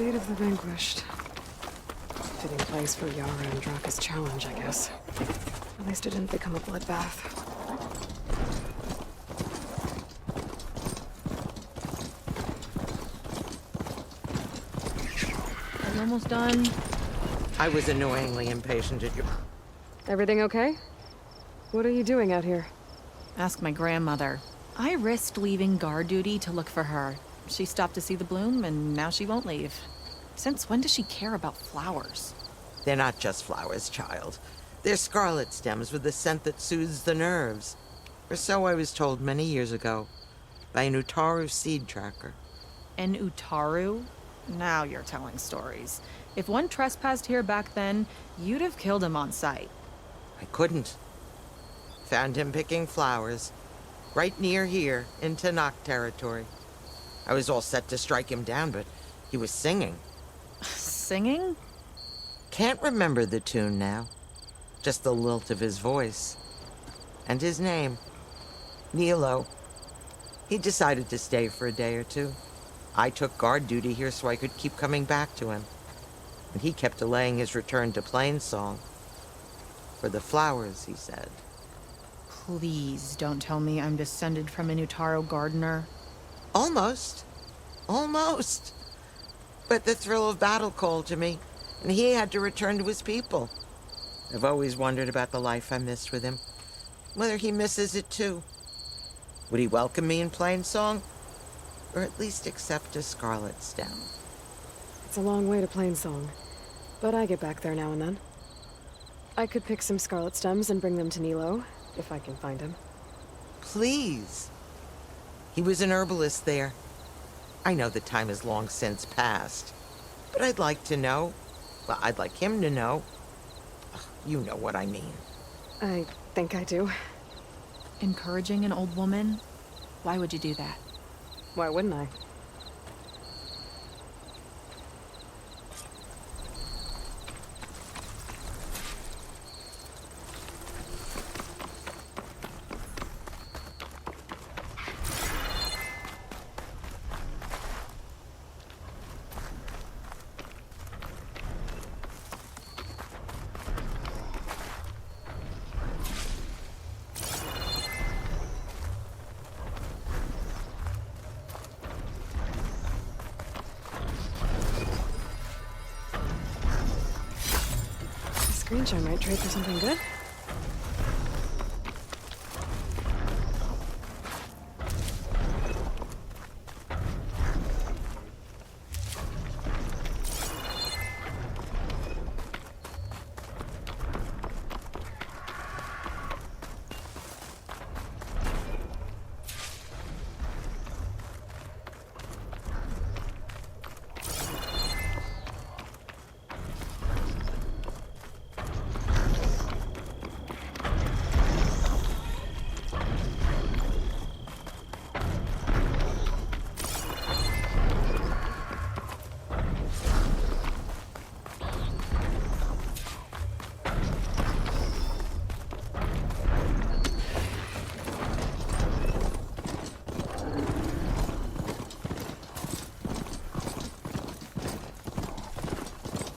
Fate of the Vanquished. Fitting place for Yara and Draka's challenge, I guess. At least it didn't become a bloodbath. Are you almost done? I was annoyingly impatient at your... Everything okay? What are you doing out here? Ask my grandmother. I risked leaving guard duty to look for her. She stopped to see the bloom, and now she won't leave. Since when does she care about flowers? They're not just flowers, child. They're scarlet stems with a scent that soothes the nerves. Or so I was told many years ago, by an Utaru seed tracker. An Utaru? Now you're telling stories. If one trespassed here back then, you'd have killed him on sight. I couldn't. Found him picking flowers, right near here, in Tanakh territory. I was all set to strike him down, but he was singing. Singing? Can't remember the tune now. Just the lilt of his voice. And his name. Nilo. He decided to stay for a day or two. I took guard duty here so I could keep coming back to him. And he kept delaying his return to Plainsong. For the flowers, he said. Please don't tell me I'm descended from an Utaru gardener. Almost. Almost. But the thrill of battle called to me, and he had to return to his people. I've always wondered about the life I missed with him. Whether he misses it too. Would he welcome me in Plainsong? Or at least accept a scarlet stem? It's a long way to Plainsong, but I get back there now and then. I could pick some scarlet stems and bring them to Nilo, if I can find him. Please. He was an herbalist there. I know the time has long since passed, but I'd like to know. Well, I'd like him to know. Ugh, you know what I mean. I think I do. Encouraging an old woman? Why would you do that? Why wouldn't I? Screenshot might trade for something good.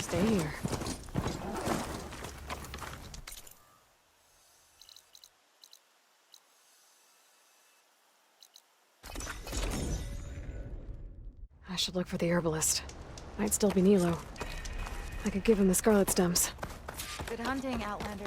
Stay here. I should look for the herbalist. Might still be Nilo. I could give him the scarlet stems. Good hunting, Outlander.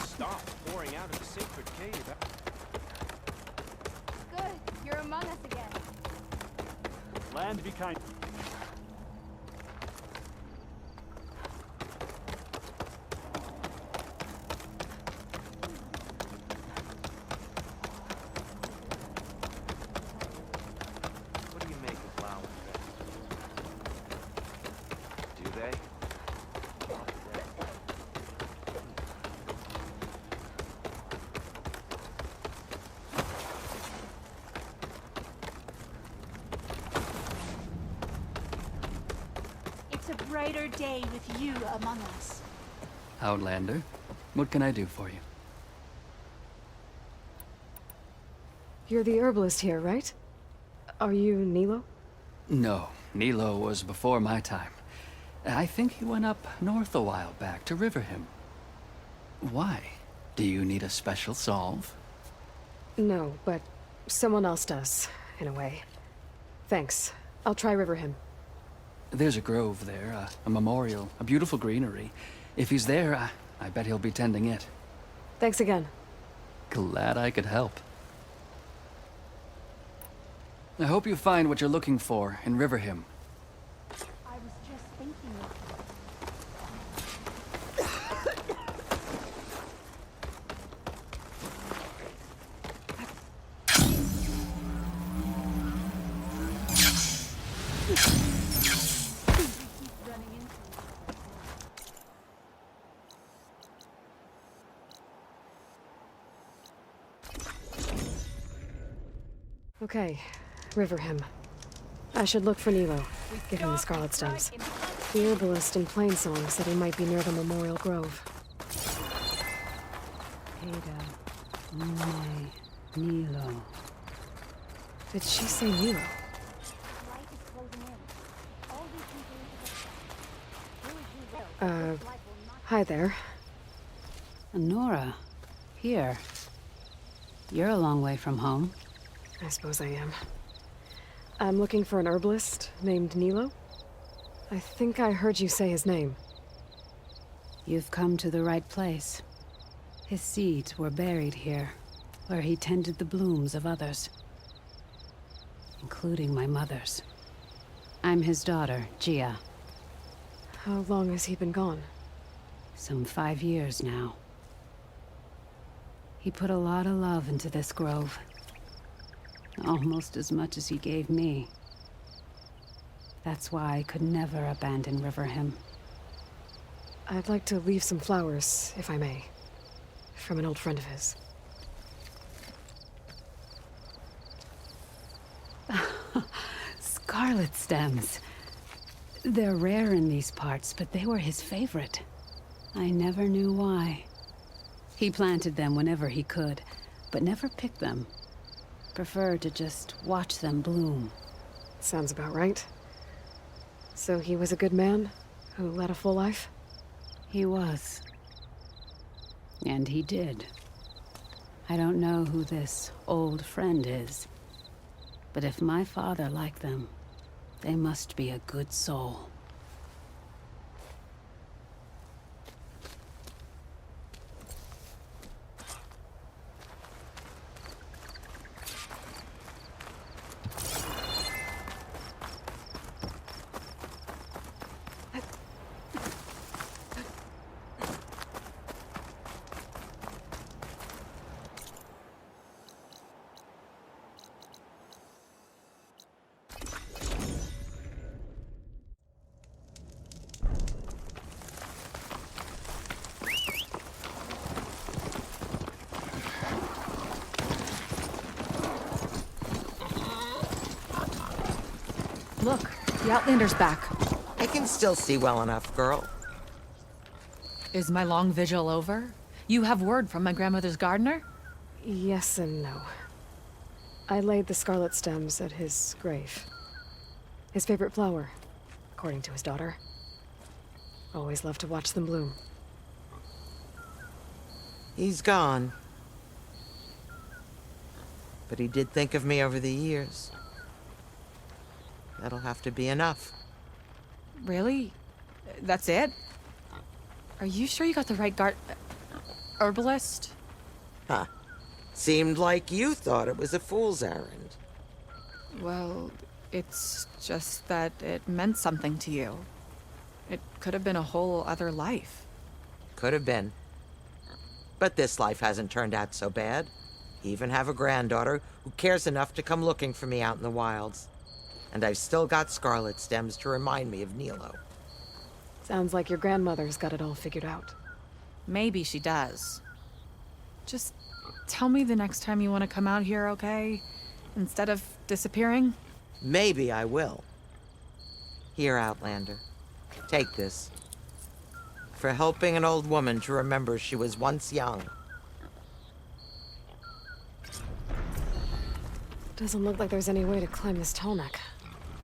Stop pouring out of the sacred cave. Good, you're among us again. Land be kind. It's a brighter day with you among us. Outlander, what can I do for you? You're the herbalist here, right? Are you Nilo? No, Nilo was before my time. I think he went up north a while back to Riverhim. Why? Do you need a special solve? No, but someone else does, in a way. Thanks. I'll try Riverhim. There's a grove there, a memorial, a beautiful greenery. If he's there, I bet he'll be tending it. Thanks again. Glad I could help. I hope you find what you're looking for in Riverhim. I was just thinking of Okay, Riverhim. I should look for Nilo, give him the scarlet stems. The herbalist in Plainsong said he might be near the Memorial Grove. Ada, May, Nilo. Did she say Nilo? Light is closing in. All these people into the... Who is you will? Light will not... Hi there. Nora, here. You're a long way from home. I suppose I am. I'm looking for an herbalist named Nilo. I think I heard you say his name. You've come to the right place. His seeds were buried here, where he tended the blooms of others, including my mother's. I'm his daughter, Gia. How long has he been gone? Some 5 years now. He put a lot of love into this grove. Almost as much as he gave me. That's why I could never abandon Riverhim. I'd like to leave some flowers, if I may. From an old friend of his. Scarlet stems. They're rare in these parts, but they were his favorite. I never knew why. He planted them whenever he could, but never picked them. Preferred to just watch them bloom. Sounds about right. So he was a good man who led a full life? He was. And he did. I don't know who this old friend is, but if my father liked them, they must be a good soul. Look, the Outlander's back. I can still see well enough, girl. Is my long vigil over? You have word from my grandmother's gardener? Yes and no. I laid the scarlet stems at his grave. His favorite flower, according to his daughter. Always loved to watch them bloom. He's gone. But he did think of me over the years. That'll have to be enough. Really? That's it? Are you sure you got the right herbalist? Huh. Seemed like you thought it was a fool's errand. Well, it's just that it meant something to you. It could have been a whole other life. Could have been. But this life hasn't turned out so bad. Even have a granddaughter who cares enough to come looking for me out in the wilds. And I've still got scarlet stems to remind me of Nilo. Sounds like your grandmother's got it all figured out. Maybe she does. Just tell me the next time you want to come out here, okay? Instead of disappearing? Maybe I will. Here, Outlander. Take this. For helping an old woman to remember she was once young. Doesn't look like there's any way to climb this tall neck.